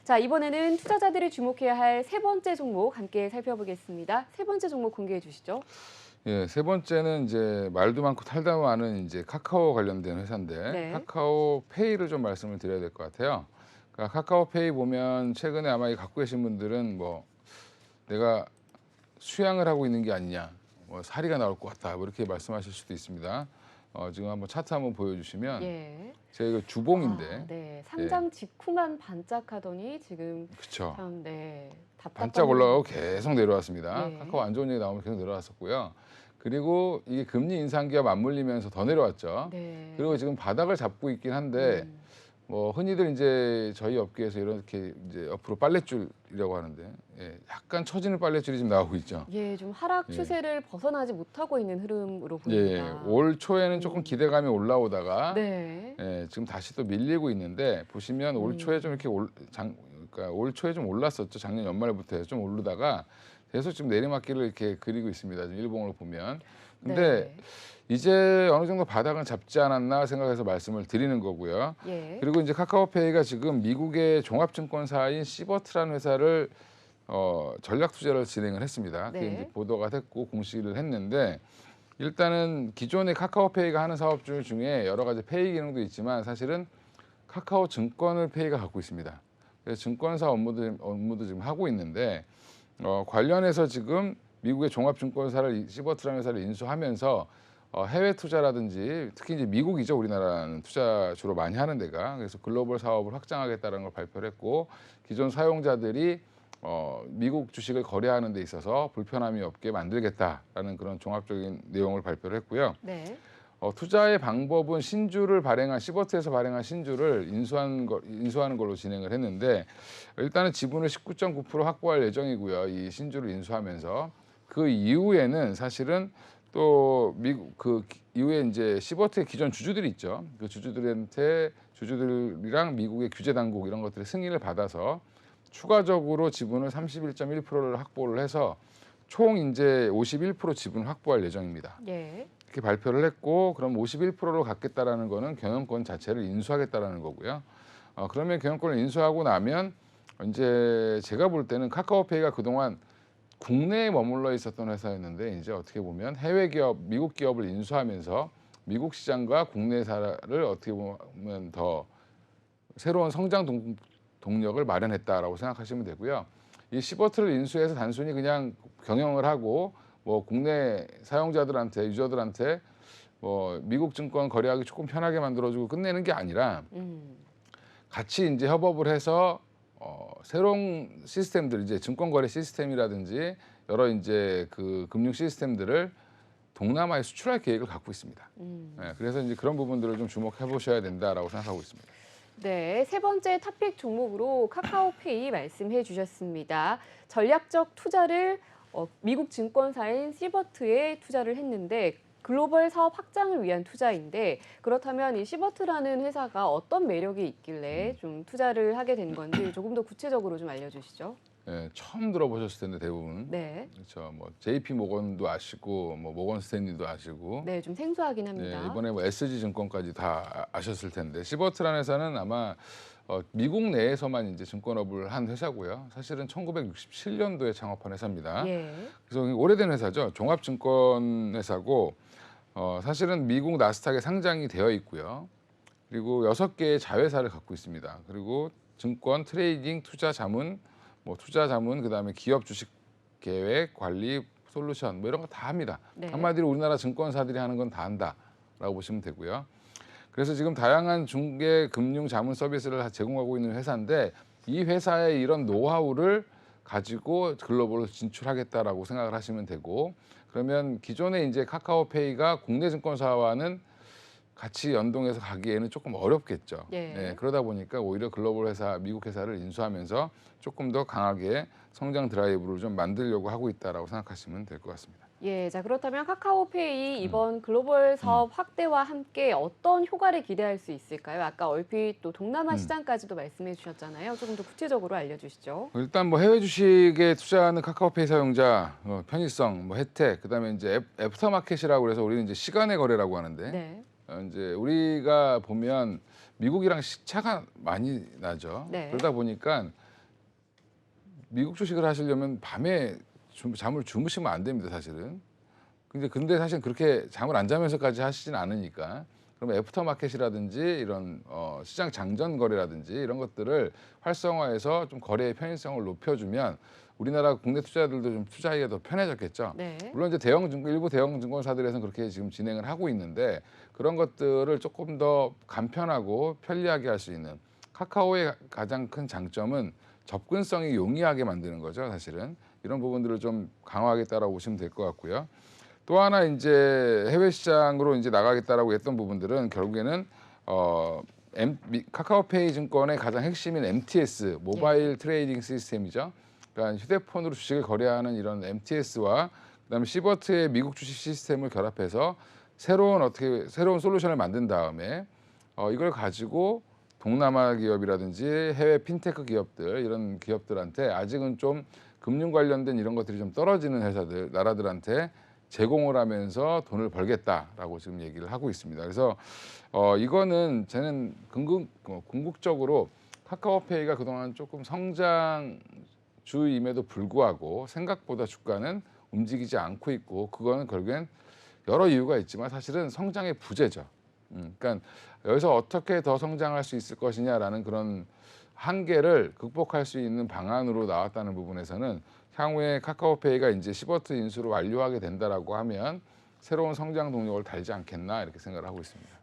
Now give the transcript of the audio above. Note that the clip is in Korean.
자, 이번에는 투자자들이 주목해야 할 세 번째 종목 함께 살펴보겠습니다. 세 번째 종목 공개해 주시죠. 예, 세 번째는 이제 말도 많고 탈도 많은 이제 카카오 관련된 회사인데 네. 카카오페이를 좀 말씀을 드려야 될 것 같아요. 그러니까 카카오페이 보면 최근에 아마 이 갖고 계신 분들은 뭐 내가 수양을 하고 있는 게 아니냐, 뭐 사리가 나올 것 같다, 뭐 이렇게 말씀하실 수도 있습니다. 지금 한번 차트 한번 보여주시면 예. 제 이거 주봉인데, 네. 상장 직후만 반짝하더니 지금 그렇죠. 참 네. 답답한 반짝 올라가고 계속 내려왔습니다. 예. 카카오 안 좋은 얘기 나오면 계속 내려왔었고요. 그리고 이게 금리 인상기와 맞물리면서 더 내려왔죠. 네. 그리고 지금 바닥을 잡고 있긴 한데 뭐 흔히들 이제 저희 업계에서 이렇게 이제 옆으로 빨랫줄이라고 하는데, 예, 약간 처지는 빨랫줄이 지금 나오고 있죠. 예, 좀 하락 예. 추세를 벗어나지 못하고 있는 흐름으로 예, 보입니다. 올 초에는 조금 기대감이 올라오다가 네. 예, 지금 다시 또 밀리고 있는데, 보시면 올 초에 좀 이렇게 그러니까 올 초에 좀 올랐었죠. 작년 연말부터 해서 좀 오르다가 계속 지금 내리막길을 이렇게 그리고 있습니다. 지금 일봉으로 보면. 근데 네. 이제 어느 정도 바닥은 잡지 않았나 생각해서 말씀을 드리는 거고요. 예. 그리고 이제 카카오페이가 지금 미국의 종합증권사인 시버트라는 회사를 전략 투자를 진행을 했습니다. 그게 네. 이제 보도가 됐고 공시를 했는데, 일단은 기존의 카카오페이가 하는 사업들 중에 여러 가지 페이 기능도 있지만 사실은 카카오 증권을 페이가 갖고 있습니다. 그래서 증권사 업무도 지금 하고 있는데, 관련해서 지금 미국의 종합증권사를 시버트라는 회사를 인수하면서 해외 투자라든지 특히 이제 미국이죠. 우리나라는 투자 주로 많이 하는 데가. 그래서 글로벌 사업을 확장하겠다는 걸 발표를 했고, 기존 사용자들이 미국 주식을 거래하는 데 있어서 불편함이 없게 만들겠다라는 그런 종합적인 내용을 발표를 했고요. 네. 투자의 방법은 시버트에서 발행한 신주를 인수하는 걸로 진행을 했는데, 일단은 지분을 19.9% 확보할 예정이고요. 이 신주를 인수하면서 그 이후에는 사실은 또 미국 이후에 이제 시버트의 기존 주주들이 있죠. 그 주주들이랑 미국의 규제 당국 이런 것들의 승인을 받아서 추가적으로 지분을 31.1%를 확보를 해서 총 이제 51% 지분을 확보할 예정입니다. 예. 이렇게 발표를 했고, 그럼 51%로 갖겠다라는 거는 경영권 자체를 인수하겠다라는 거고요. 그러면 경영권을 인수하고 나면 이제 제가 볼 때는 카카오페이가 그동안 국내에 머물러 있었던 회사였는데, 이제 어떻게 보면 해외 기업, 미국 기업을 인수하면서 미국 시장과 국내사를 어떻게 보면 더 새로운 성장 동력을 마련했다라고 생각하시면 되고요. 이 시버트를 인수해서 단순히 그냥 경영을 하고 뭐 국내 사용자들한테, 유저들한테 뭐 미국 증권 거래하기 조금 편하게 만들어주고 끝내는 게 아니라, 같이 이제 협업을 해서 새로운 시스템들, 이제 증권 거래 시스템이라든지 여러 이제 그 금융 시스템들을 동남아에 수출할 계획을 갖고 있습니다. 예, 그래서 이제 그런 부분들을 좀 주목해 보셔야 된다라고 생각하고 있습니다. 네, 세 번째 탑픽 종목으로 카카오페이 말씀해 주셨습니다. 전략적 투자를 미국 증권사인 시버트에 투자를 했는데 글로벌 사업 확장을 위한 투자인데, 그렇다면 이 시버트라는 회사가 어떤 매력이 있길래 좀 투자를 하게 된 건지 조금 더 구체적으로 좀 알려주시죠. 예, 처음 들어보셨을 텐데 대부분. 네, 그렇죠. 뭐 JP 모건도 아시고 뭐 모건 스탠리도 아시고, 네, 좀 생소하긴 네, 합니다. 이번에 뭐 SG 증권까지 다 아셨을 텐데, 시버트라는 회사는 아마 미국 내에서만 이제 증권업을 한 회사고요. 사실은 1967년도에 창업한 회사입니다. 예, 그래서 오래된 회사죠. 종합증권 회사고, 사실은 미국 나스닥에 상장이 되어 있고요. 그리고 6개의 자회사를 갖고 있습니다. 그리고 증권, 트레이딩, 투자 자문, 그다음에 기업 주식 계획, 관리, 솔루션 뭐 이런 거 다 합니다. 네. 한마디로 우리나라 증권사들이 하는 건 다 한다라고 보시면 되고요. 그래서 지금 다양한 중개, 금융, 자문 서비스를 제공하고 있는 회사인데, 이 회사의 이런 노하우를 가지고 글로벌로 진출하겠다라고 생각을 하시면 되고, 그러면 기존에 이제 카카오페이가 국내 증권사와는 같이 연동해서 가기에는 조금 어렵겠죠. 예. 네, 그러다 보니까 오히려 글로벌 회사, 미국 회사를 인수하면서 조금 더 강하게 성장 드라이브를 좀 만들려고 하고 있다라고 생각하시면 될 것 같습니다. 예, 자 그렇다면 카카오페이 이번 글로벌 사업 확대와 함께 어떤 효과를 기대할 수 있을까요? 아까 얼핏 또 동남아 시장까지도 말씀해 주셨잖아요. 조금 더 구체적으로 알려주시죠. 일단 뭐 해외 주식에 투자하는 카카오페이 사용자 편의성, 뭐 혜택, 그다음에 이제 애프터마켓이라고 그래서 우리는 이제 시간의 거래라고 하는데, 네. 이제 우리가 보면 미국이랑 시차가 많이 나죠. 네. 그러다 보니까 미국 주식을 하시려면 밤에 잠을 주무시면 안 됩니다, 사실은. 근데 사실 그렇게 잠을 안 자면서까지 하시진 않으니까. 그러면 애프터마켓이라든지 이런 시장 장전 거래라든지 이런 것들을 활성화해서 좀 거래의 편의성을 높여주면 우리나라 국내 투자자들도 좀 투자하기가 더 편해졌겠죠. 네. 물론 이제 일부 대형 증권사들에서는 그렇게 지금 진행을 하고 있는데 그런 것들을 조금 더 간편하고 편리하게 할 수 있는 카카오의 가장 큰 장점은 접근성이 용이하게 만드는 거죠, 사실은. 이런 부분들을 좀 강화하겠다라고 보시면 될 것 같고요. 또 하나 이제 해외 시장으로 이제 나가겠다라고 했던 부분들은 결국에는 카카오페이 증권의 가장 핵심인 MTS 모바일 트레이딩 시스템이죠. 그러니까 휴대폰으로 주식을 거래하는 이런 MTS와 그다음에 시버트의 미국 주식 시스템을 결합해서 새로운 솔루션을 만든 다음에 이걸 가지고 동남아 기업이라든지 해외 핀테크 기업들 이런 기업들한테 아직은 좀 금융 관련된 이런 것들이 좀 떨어지는 회사들 나라들한테 제공을 하면서 돈을 벌겠다라고 지금 얘기를 하고 있습니다. 그래서 이거는 저는 궁극적으로 카카오페이가 그동안 조금 성장주임에도 불구하고 생각보다 주가는 움직이지 않고 있고 그거는 결국엔 여러 이유가 있지만 사실은 성장의 부재죠. 그러니까 여기서 어떻게 더 성장할 수 있을 것이냐라는 그런 한계를 극복할 수 있는 방안으로 나왔다는 부분에서는 향후에 카카오페이가 이제 시버트 인수를 완료하게 된다라고 하면 새로운 성장 동력을 달지 않겠나 이렇게 생각을 하고 있습니다.